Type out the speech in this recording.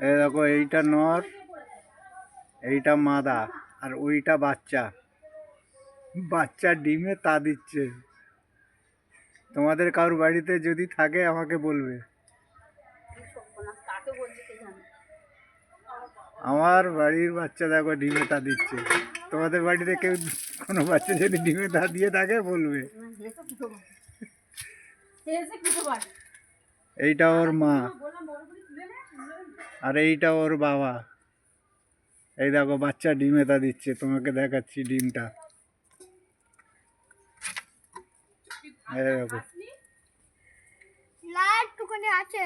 এই দেখো, এইটা নর, এইটা মাদা, আর ওইটা বাচ্চা। বাচ্চা ডিমে তা দিচ্ছে। তোমাদের কারোর বাড়িতে যদি থাকে আমাকে বলবে। আমার বাড়ির বাচ্চা দেখো ডিমে তা দিচ্ছে। তোমাদের বাড়িতে কেউ কোনো বাচ্চা যদি ডিমে তা দিয়ে থাকে বলবে। এইটা ওর মা, আর এইটা ওর বাবা। এই দেখো বাচ্চা ডিমে তা দিচ্ছে, তোমাকে দেখাচ্ছি ডিমটা। এই দেখো না, একটুখানি আছে।